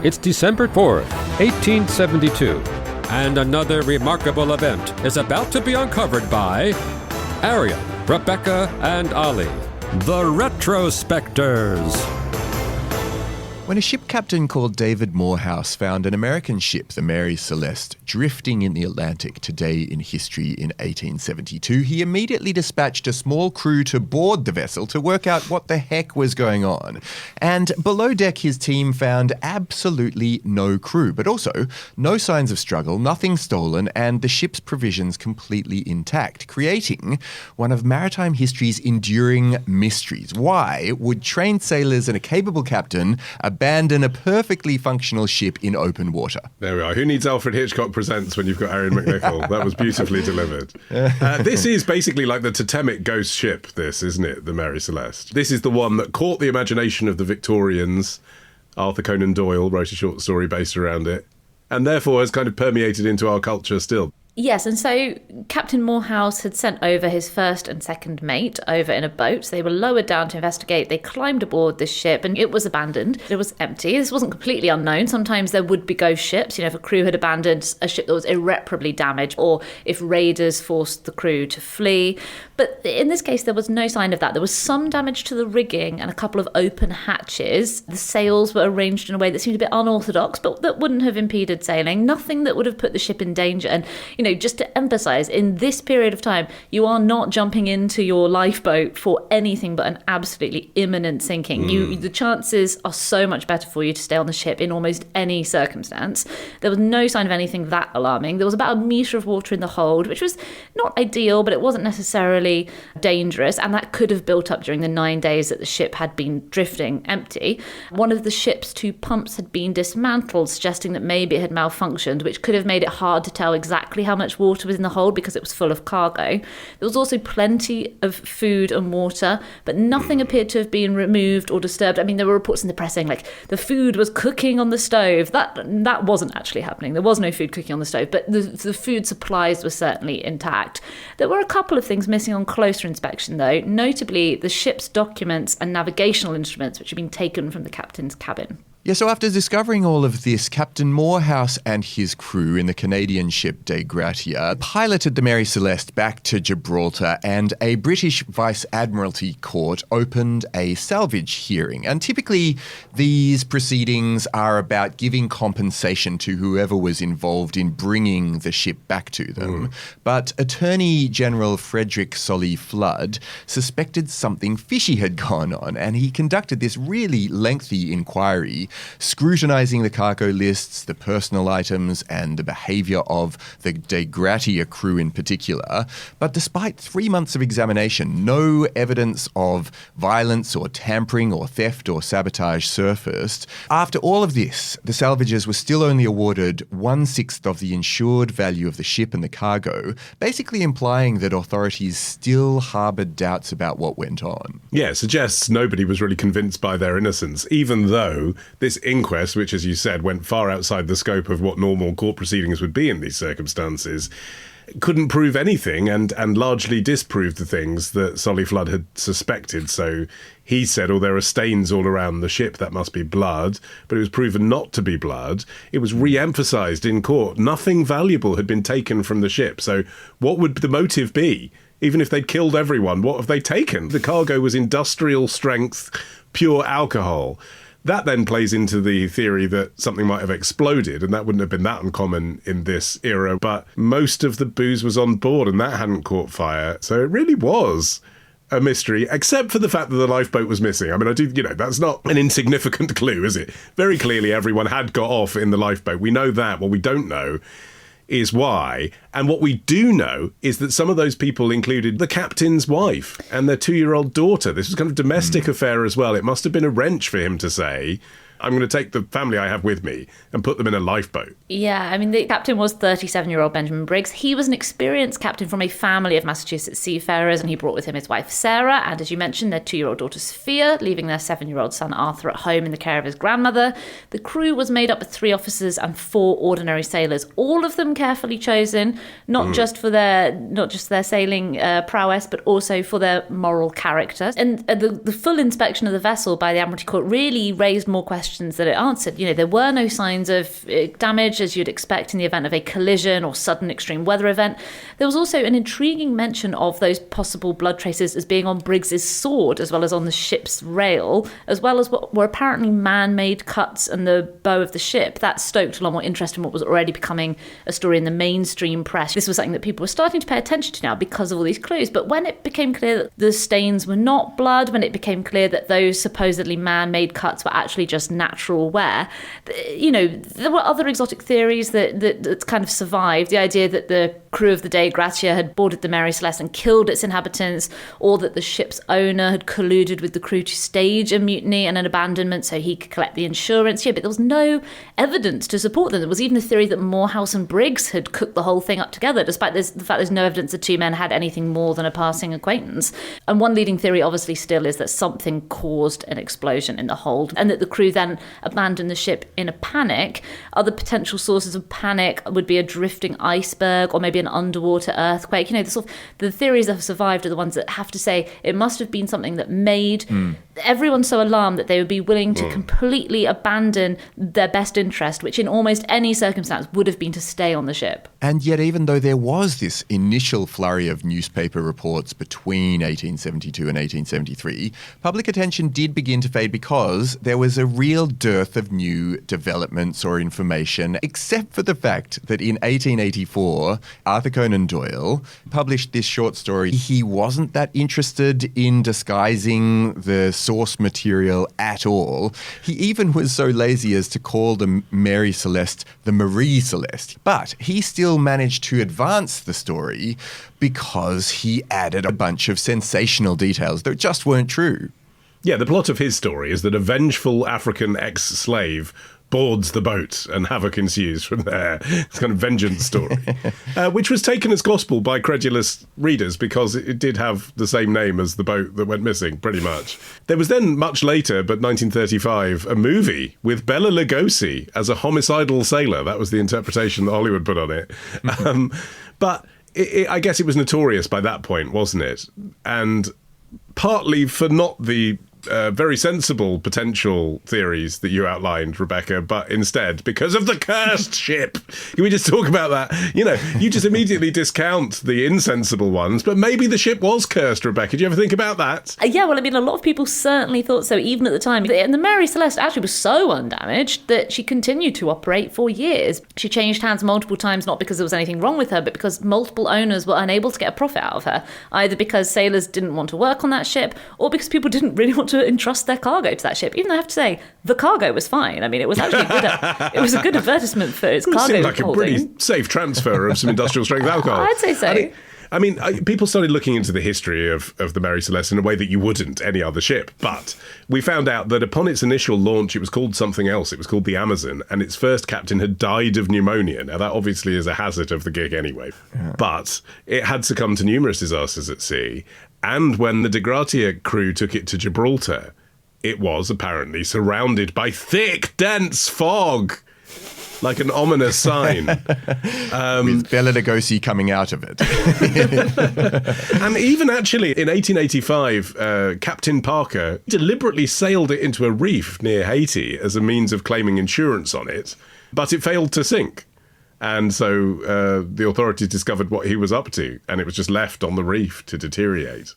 It's December 4th, 1872, and another remarkable event is about to be uncovered by Ariel, Rebecca, and Ollie, the Retrospectors. When a ship captain called David Morehouse found an American ship, the Mary Celeste, drifting in the Atlantic today in history in 1872, he immediately dispatched a small crew to board the vessel to work out what the heck was going on. And below deck, his team found absolutely no crew, but also no signs of struggle, nothing stolen, and the ship's provisions completely intact, creating one of maritime history's enduring mysteries. Why would trained sailors and a capable captain abandon a perfectly functional ship in open water? There we are. Who needs Alfred Hitchcock Presents when you've got Aaron McNichol? That was beautifully delivered. This is basically like the totemic ghost ship, this, isn't it? The Mary Celeste. This is the one that caught the imagination of the Victorians. Arthur Conan Doyle wrote a short story based around it, and therefore has kind of permeated into our culture still. Yes, and so Captain Morehouse had sent over his first and second mate over in a boat. So they were lowered down to investigate. They climbed aboard this ship and it was abandoned. It was empty. This wasn't completely unknown. Sometimes there would be ghost ships. You know, if a crew had abandoned a ship that was irreparably damaged, or if raiders forced the crew to flee. But in this case, there was no sign of that. There was some damage to the rigging and a couple of open hatches. The sails were arranged in a way that seemed a bit unorthodox, but that wouldn't have impeded sailing. Nothing that would have put the ship in danger. And, you know, just to emphasize, in this period of time, you are not jumping into your lifeboat for anything but an absolutely imminent sinking. The chances are so much better for you to stay on the ship in almost any circumstance. There was no sign of anything that alarming. There was about a metre of water in the hold, which was not ideal, but it wasn't necessarily dangerous, and that could have built up during the 9 days that the ship had been drifting empty. One of the ship's two pumps had been dismantled, suggesting that maybe it had malfunctioned, which could have made it hard to tell exactly how much water was in the hold because it was full of cargo. There was also plenty of food and water, but nothing appeared to have been removed or disturbed. I mean, there were reports in the press saying, like, the food was cooking on the stove. That wasn't actually happening. There was no food cooking on the stove, but the food supplies were certainly intact. There were a couple of things missing on closer inspection, though, notably the ship's documents and navigational instruments, which had been taken from the captain's cabin. Yeah, so after discovering all of this, Captain Morehouse and his crew in the Canadian ship Dei Gratia piloted the Mary Celeste back to Gibraltar, and a British Vice Admiralty court opened a salvage hearing. And typically these proceedings are about giving compensation to whoever was involved in bringing the ship back to them. But Attorney General Frederick Solly Flood suspected something fishy had gone on, and he conducted this really lengthy inquiry, scrutinising the cargo lists, the personal items, and the behaviour of the Dei Gratia crew in particular. But despite 3 months of examination, no evidence of violence or tampering or theft or sabotage surfaced. After all of this, the salvagers were still only awarded 1/6 of the insured value of the ship and the cargo, basically implying that authorities still harboured doubts about what went on. Yeah, it suggests nobody was really convinced by their innocence, even though this inquest, which, as you said, went far outside the scope of what normal court proceedings would be in these circumstances, couldn't prove anything and largely disproved the things that Solly Flood had suspected. So he said, there are stains all around the ship, that must be blood, but it was proven not to be blood. It was re-emphasised in court. Nothing valuable had been taken from the ship. So what would the motive be? Even if they'd killed everyone, what have they taken? The cargo was industrial strength, pure alcohol. That then plays into the theory that something might have exploded, and that wouldn't have been that uncommon in this era, but most of the booze was on board and that hadn't caught fire. So it really was a mystery, except for the fact that the lifeboat was missing. I mean, that's not an insignificant clue, is it? Very clearly everyone had got off in the lifeboat. We know that. What we don't know is why. And what we do know is that some of those people included the captain's wife and their 2-year-old daughter. This was kind of a domestic affair as well. It must have been a wrench for him to say, I'm going to take the family I have with me and put them in a lifeboat. Yeah, I mean, the captain was 37-year-old Benjamin Briggs. He was an experienced captain from a family of Massachusetts seafarers, and he brought with him his wife, Sarah, and, as you mentioned, their 2-year-old daughter, Sophia, leaving their 7-year-old son, Arthur, at home in the care of his grandmother. The crew was made up of 3 officers and 4 ordinary sailors, all of them carefully chosen, not just for their sailing prowess, but also for their moral character. And the full inspection of the vessel by the Admiralty Court really raised more questions questions that it answered. There were no signs of damage as you'd expect in the event of a collision or sudden extreme weather event. There was also an intriguing mention of those possible blood traces as being on Briggs's sword, as well as on the ship's rail, as well as what were apparently man-made cuts and the bow of the ship. That stoked a lot more interest in what was already becoming a story in the mainstream press. This was something that people were starting to pay attention to now because of all these clues. But when it became clear that the stains were not blood, when it became clear that those supposedly man-made cuts were actually just natural wear, there were other exotic theories that kind of survived. The idea that the crew of the Dei Gratia had boarded the Mary Celeste and killed its inhabitants, or that the ship's owner had colluded with the crew to stage a mutiny and an abandonment so he could collect the insurance. Yeah, but there was no evidence to support them. There was even a theory that Morehouse and Briggs had cooked the whole thing up together, despite the fact there's no evidence the two men had anything more than a passing acquaintance. And one leading theory obviously still is that something caused an explosion in the hold and that the crew then abandoned the ship in a panic. Other potential sources of panic would be a drifting iceberg or maybe an underwater earthquake. The theories that have survived are the ones that have to say it must have been something that made everyone so alarmed that they would be willing to completely abandon their best interest, which in almost any circumstance would have been to stay on the ship. And yet, even though there was this initial flurry of newspaper reports between 1872 and 1873, public attention did begin to fade because there was a real dearth of new developments or information, except for the fact that in 1884, Arthur Conan Doyle published this short story. He wasn't that interested in disguising the source material at all. He even was so lazy as to call the Mary Celeste the Marie Celeste. But he still managed to advance the story because he added a bunch of sensational details that just weren't true. Yeah, the plot of his story is that a vengeful African ex-slave boards the boat and havoc ensues from there. It's kind of vengeance story, which was taken as gospel by credulous readers because it did have the same name as the boat that went missing, pretty much. There was then, much later, but 1935, a movie with Bela Lugosi as a homicidal sailor. That was the interpretation that Hollywood put on it. But I guess it was notorious by that point, wasn't it? And partly for not the very sensible potential theories that you outlined, Rebecca, but instead because of the cursed ship. Can we just talk about that? You just immediately discount the insensible ones, but maybe the ship was cursed, Rebecca. Do you ever think about that? Yeah, well, a lot of people certainly thought so, even at the time. And the Mary Celeste actually was so undamaged that she continued to operate for years. She changed hands multiple times, not because there was anything wrong with her, but because multiple owners were unable to get a profit out of her, either because sailors didn't want to work on that ship or because people didn't really want to entrust their cargo to that ship. Even though I have to say, the cargo was fine. It was actually good. It was a good advertisement for its cargo. It seemed like a pretty safe transfer of some industrial strength alcohol. I'd say so. People started looking into the history of the Mary Celeste in a way that you wouldn't any other ship. But we found out that upon its initial launch, it was called something else. It was called the Amazon, and its first captain had died of pneumonia. Now, that obviously is a hazard of the gig anyway. Yeah. But it had succumbed to numerous disasters at sea. And when the Dei Gratia crew took it to Gibraltar, it was apparently surrounded by thick, dense fog, like an ominous sign. With Bela Lugosi coming out of it. And even actually in 1885, Captain Parker deliberately sailed it into a reef near Haiti as a means of claiming insurance on it, but it failed to sink. And so the authorities discovered what he was up to, and it was just left on the reef to deteriorate.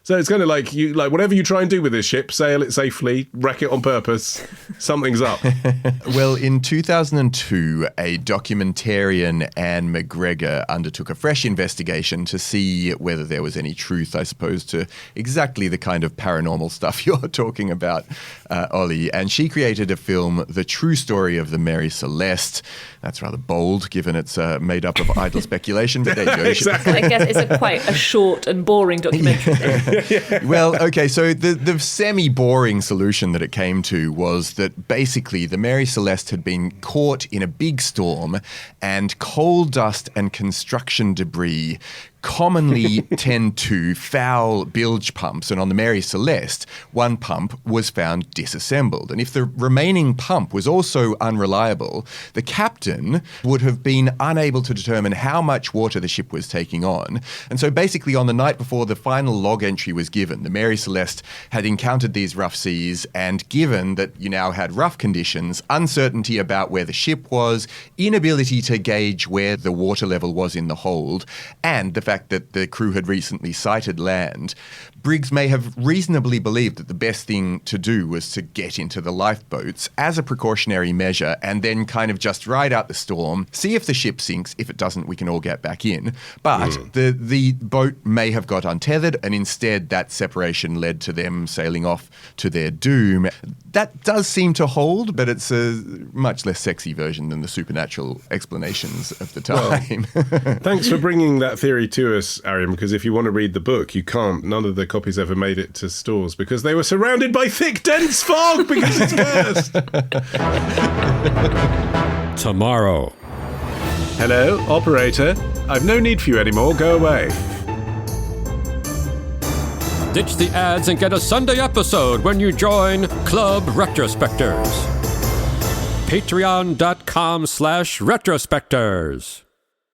So it's kind of like whatever you try and do with this ship, sail it safely, wreck it on purpose, something's up. Well, in 2002, a documentarian, Anne McGregor, undertook a fresh investigation to see whether there was any truth, I suppose, to exactly the kind of paranormal stuff you're talking about, Ollie. And she created a film, The True Story of the Mary Celeste. That's rather bold, given it's made up of idle speculation, but there you go. Exactly. I guess it's quite a short and boring documentary. Well, okay, so the semi-boring solution that it came to was that basically the Mary Celeste had been caught in a big storm and coal dust and construction debris commonly tend to foul bilge pumps. And on the Mary Celeste, one pump was found disassembled. And if the remaining pump was also unreliable, the captain would have been unable to determine how much water the ship was taking on. And so basically on the night before the final log entry was given, the Mary Celeste had encountered these rough seas, and given that you now had rough conditions, uncertainty about where the ship was, inability to gauge where the water level was in the hold, and the fact that the crew had recently sighted land, Briggs may have reasonably believed that the best thing to do was to get into the lifeboats as a precautionary measure and then kind of just ride out the storm, see if the ship sinks. If it doesn't, we can all get back in. But the boat may have got untethered, and instead that separation led to them sailing off to their doom. That does seem to hold, but it's a much less sexy version than the supernatural explanations of the time. Well, thanks for bringing that theory to us, Arian, because if you want to read the book, you can't. None of the copies ever made it to stores because they were surrounded by thick, dense fog because it's cursed. Tomorrow. Hello, operator. I've no need for you anymore. Go away. Ditch the ads and get a Sunday episode when you join Club Retrospectors. Patreon.com/Retrospectors.